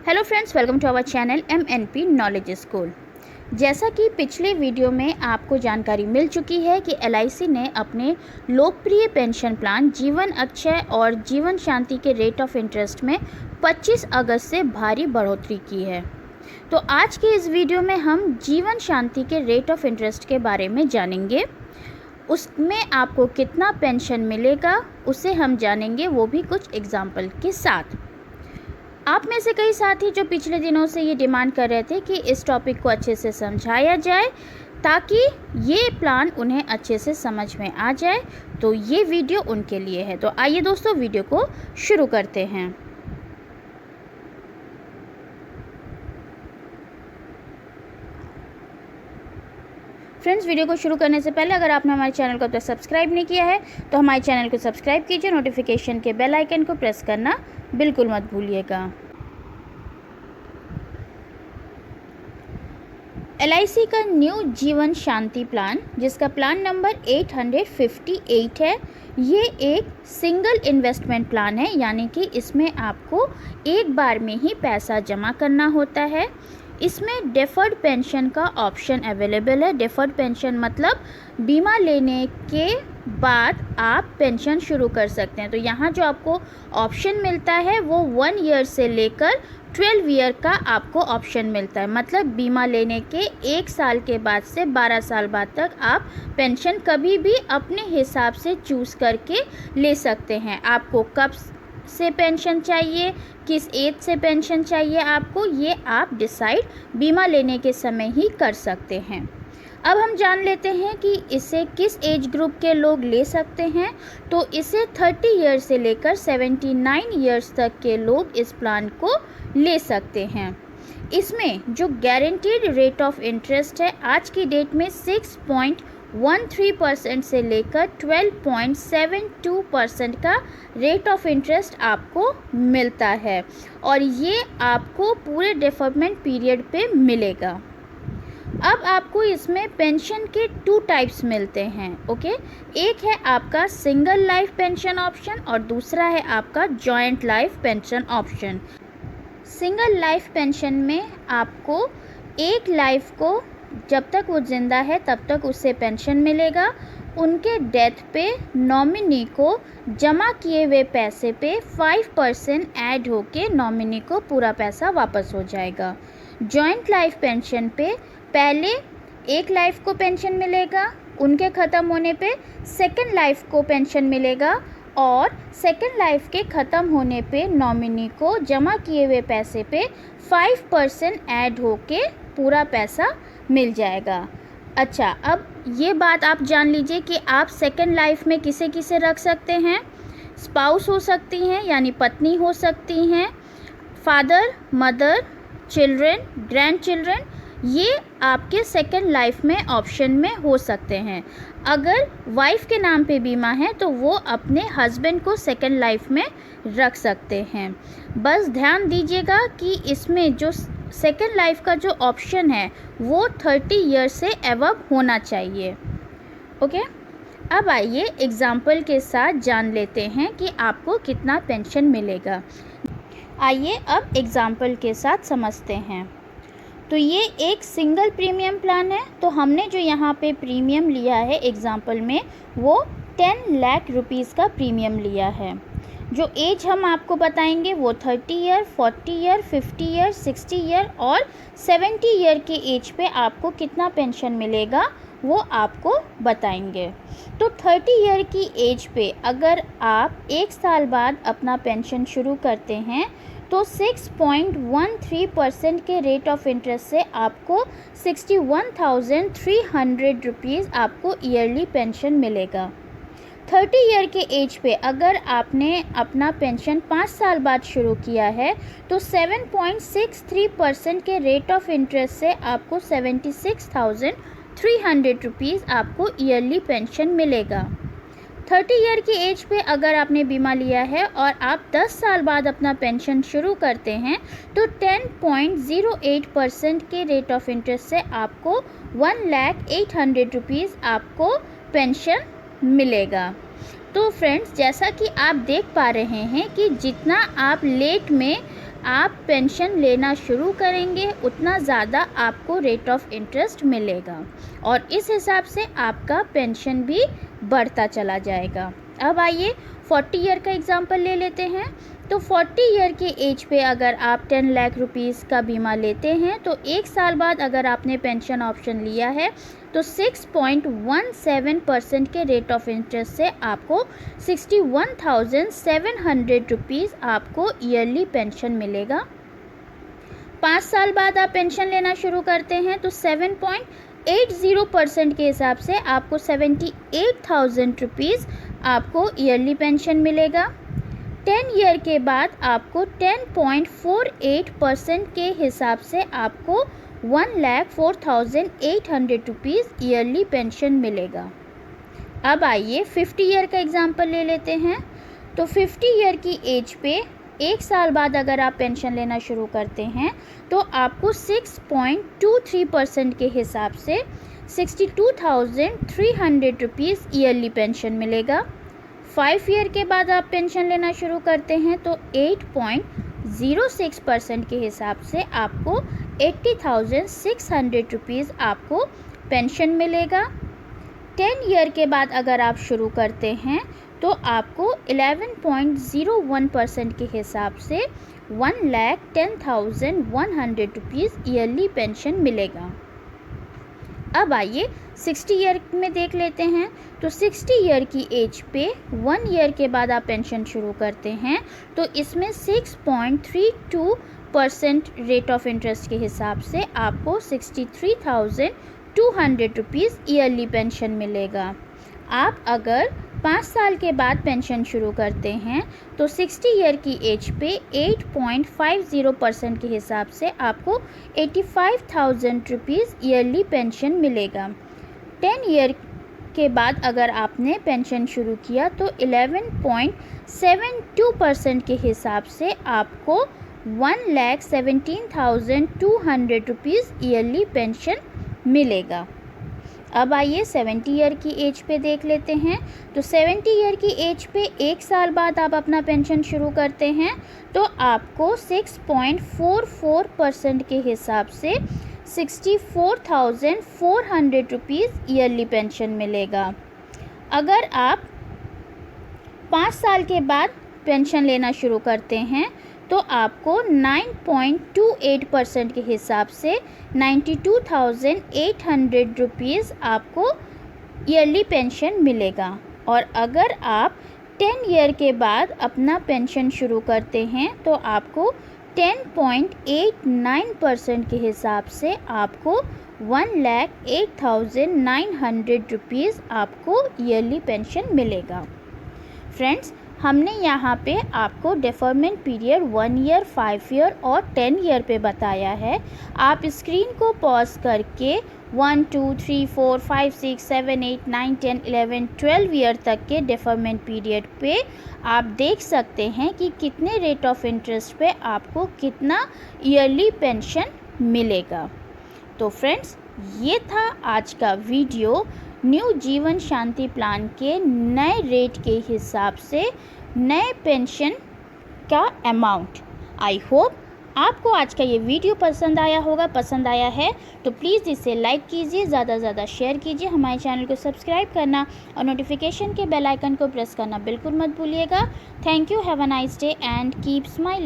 Hello friends, welcome to our channel MNP knowledge school. जैसा कि पिछले वीडियो में आपको जानकारी मिल चुकी है कि LIC ने अपने लोकप्रिय पेंशन प्लान जीवन अक्षय और जीवन शांति के रेट ऑफ इंटरेस्ट में 25 अगस्त से भारी बढ़ोतरी की है। तो आज के इस वीडियो में हम जीवन शांति के रेट ऑफ इंटरेस्ट के बारे में जानेंगे। उसमें आपको कितना पेंशन मिलेगा उसे हम जानेंगे, वो भी कुछ एग्जाम्पल के साथ। आप में से कई साथी जो पिछले दिनों से ये डिमांड कर रहे थे कि इस टॉपिक को अच्छे से समझाया जाए ताकि ये प्लान उन्हें अच्छे से समझ में आ जाए, तो ये वीडियो उनके लिए है। तो आइए दोस्तों, वीडियो को शुरू करते हैं। फ्रेंड्स, वीडियो को शुरू करने से पहले अगर आपने हमारे चैनल को अब तक सब्सक्राइब नहीं किया है तो हमारे चैनल को सब्सक्राइब कीजिए, नोटिफिकेशन के बेल आइकन को प्रेस करना बिल्कुल मत भूलिएगा। LIC का न्यू जीवन शांति प्लान, जिसका प्लान नंबर 858 है, ये एक सिंगल इन्वेस्टमेंट प्लान है, यानी कि इसमें आपको एक बार में ही पैसा जमा करना होता है। इसमें डेफर्ड पेंशन का ऑप्शन अवेलेबल है। डेफर्ड पेंशन मतलब बीमा लेने के बाद आप पेंशन शुरू कर सकते हैं। तो यहाँ जो आपको ऑप्शन मिलता है वो 1 ईयर से लेकर 12 ईयर का आपको ऑप्शन मिलता है। मतलब बीमा लेने के 1 साल के बाद से 12 साल बाद तक आप पेंशन कभी भी अपने हिसाब से चूज़ करके ले सकते हैं। आपको कब से पेंशन चाहिए, किस एज से पेंशन चाहिए आपको, ये आप डिसाइड बीमा लेने के समय ही कर सकते हैं। अब हम जान लेते हैं कि इसे किस एज ग्रुप के लोग ले सकते हैं। तो इसे 30 ईयर से लेकर 79 ईयर्स तक के लोग इस प्लान को ले सकते हैं। इसमें जो गारंटीड रेट ऑफ इंटरेस्ट है आज की डेट में 6.13% से लेकर 12.72% का रेट ऑफ इंटरेस्ट आपको मिलता है, और ये आपको पूरे डेफरमेंट पीरियड पे मिलेगा। अब आपको इसमें पेंशन के 2 टाइप्स मिलते हैं। ओके, एक है आपका सिंगल लाइफ पेंशन ऑप्शन और दूसरा है आपका joint life pension option. Single life pension में आपको एक लाइफ को जब तक वो ज़िंदा है तब तक उससे पेंशन मिलेगा। उनके डेथ पे नॉमिनी को जमा किए हुए पैसे पे 5% ऐड होके नॉमिनी को पूरा पैसा वापस हो जाएगा। जॉइंट लाइफ पेंशन पे पहले एक लाइफ को पेंशन मिलेगा, उनके ख़त्म होने पे सेकंड लाइफ को पेंशन मिलेगा, और सेकंड लाइफ के ख़त्म होने पे नॉमिनी को जमा किए हुए पैसे पे 5% ऐड होके पूरा पैसा मिल जाएगा। अच्छा, अब ये बात आप जान लीजिए कि आप सेकंड लाइफ में किसे किसे रख सकते हैं। स्पाउस हो सकती हैं, यानी पत्नी हो सकती हैं, father, mother, children, grand children, ये आपके सेकंड लाइफ में ऑप्शन में हो सकते हैं। अगर वाइफ के नाम पे बीमा है तो वो अपने हस्बैंड को सेकंड लाइफ में रख सकते हैं। बस ध्यान दीजिएगा कि इसमें जो सेकंड लाइफ का जो ऑप्शन है वो 30 ईयर से एबव होना चाहिए। ओके, अब आइए एग्जाम्पल के साथ जान लेते हैं कि आपको कितना पेंशन मिलेगा। आइए अब एग्जाम्पल के साथ समझते हैं। तो ये एक सिंगल प्रीमियम प्लान है। तो हमने जो यहाँ पे प्रीमियम लिया है एग्जाम्पल में, वो 10 लाख रुपीज़ का प्रीमियम लिया है। जो एज हम आपको बताएंगे वो 30 ईयर, 40 ईयर, 50 ईयर, 60 ईयर और 70 ईयर के एज पे आपको कितना पेंशन मिलेगा वो आपको बताएंगे। तो 30 ईयर की एज पे अगर आप 1 साल बाद अपना पेंशन शुरू करते हैं तो 6.13% के रेट ऑफ इंटरेस्ट से आपको 61,300 रुपीज़ आपको ईयरली पेंशन मिलेगा। 30 ईयर के एज पे अगर आपने अपना पेंशन 5 साल बाद शुरू किया है तो 7.63% के रेट ऑफ इंटरेस्ट से आपको 76,300 रुपीज़ आपको ईयरली पेंशन मिलेगा। 30 ईयर की एज पे अगर आपने बीमा लिया है और आप 10 साल बाद अपना पेंशन शुरू करते हैं तो 10.08% के रेट ऑफ इंटरेस्ट से आपको 1,08,000 रुपीज़ आपको पेंशन मिलेगा। तो फ्रेंड्स, जैसा कि आप देख पा रहे हैं कि जितना आप लेट में आप पेंशन लेना शुरू करेंगे उतना ज़्यादा आपको रेट ऑफ इंटरेस्ट मिलेगा और इस हिसाब से आपका पेंशन भी बढ़ता चला जाएगा। अब आइए 40 ईयर का एग्जांपल ले लेते हैं। तो 40 ईयर के एज पे अगर आप 10 लाख रुपीस का बीमा लेते हैं तो एक साल बाद अगर आपने पेंशन ऑप्शन लिया है तो 6.17% के रेट ऑफ इंटरेस्ट से आपको 61,700 रुपीज़ आपको ईयरली पेंशन मिलेगा। 5 साल बाद आप पेंशन लेना शुरू करते हैं तो 7.80% के हिसाब से आपको 78,000 रुपीज़ आपको ईयरली पेंशन मिलेगा। 10 ईयर के बाद आपको 10.48% के हिसाब से आपको 1,04,800 रुपीज़ ईयरली पेंशन मिलेगा। अब आइए 50 ईयर का एग्जांपल ले लेते हैं। तो 50 ईयर की एज पे एक साल बाद अगर आप पेंशन लेना शुरू करते हैं तो आपको 6.23% के हिसाब से 62,300 रुपीज़ ईयरली पेंशन मिलेगा। 5 ईयर के बाद आप पेंशन लेना शुरू करते हैं तो 8.06% के हिसाब से आपको 80,600 रुपीज़ आपको पेंशन मिलेगा। 10 ईयर के बाद अगर आप शुरू करते हैं तो आपको 11.01% के हिसाब से 1,10,100 रुपीज़ ईयरली पेंशन मिलेगा। अब आइए 60 ईयर में देख लेते हैं। तो 60 ईयर की एज पे 1 ईयर के बाद आप पेंशन शुरू करते हैं तो इसमें 6.32% रेट ऑफ इंटरेस्ट के हिसाब से आपको 63,200 रुपीज़ ईयरली पेंशन मिलेगा। आप अगर 5 साल के बाद पेंशन शुरू करते हैं तो 60 ईयर की एज पे 8.50% के हिसाब से आपको 85,000 रुपीज़ ईयरली पेंशन मिलेगा। 10 ईयर के बाद अगर आपने पेंशन शुरू किया तो 11.72% के हिसाब से आपको 1,17,200 रुपीज़ ईयरली पेंशन मिलेगा। अब आइए 70 ईयर की एज पे देख लेते हैं। तो 70 ईयर की एज पे एक साल बाद आप अपना पेंशन शुरू करते हैं तो आपको 6.44% के हिसाब से 64,400 रुपीज़ ईयरली पेंशन मिलेगा। अगर आप 5 साल के बाद पेंशन लेना शुरू करते हैं तो आपको 9.28% के हिसाब से 92,800 रुपीज़ आपको ईयरली पेंशन मिलेगा। और अगर आप 10 ईयर के बाद अपना पेंशन शुरू करते हैं तो आपको 10.89% के हिसाब से आपको 1,08,900 रुपीज़ आपको ईयरली पेंशन मिलेगा। फ्रेंड्स, हमने यहाँ पे आपको डेफरमेंट पीरियड 1 ईयर, 5 ईयर और 10 ईयर पे बताया है। आप स्क्रीन को पॉज करके 1, 2, 3, 4, 5, 6, 7, 8, 9, 10, 11, 12 ईयर तक के डेफरमेंट पीरियड पे आप देख सकते हैं कि कितने रेट ऑफ इंटरेस्ट पे आपको कितना ईयरली पेंशन मिलेगा। तो फ्रेंड्स, ये था आज का वीडियो न्यू जीवन शांति प्लान के नए रेट के हिसाब से नए पेंशन का अमाउंट। आई होप आपको आज का ये वीडियो पसंद आया होगा। पसंद आया है तो प्लीज़ इसे लाइक कीजिए, ज़्यादा से ज़्यादा शेयर कीजिए, हमारे चैनल को सब्सक्राइब करना और नोटिफिकेशन के बेल आइकन को प्रेस करना बिल्कुल मत भूलिएगा। Thank you, have a nice day and keep smiling.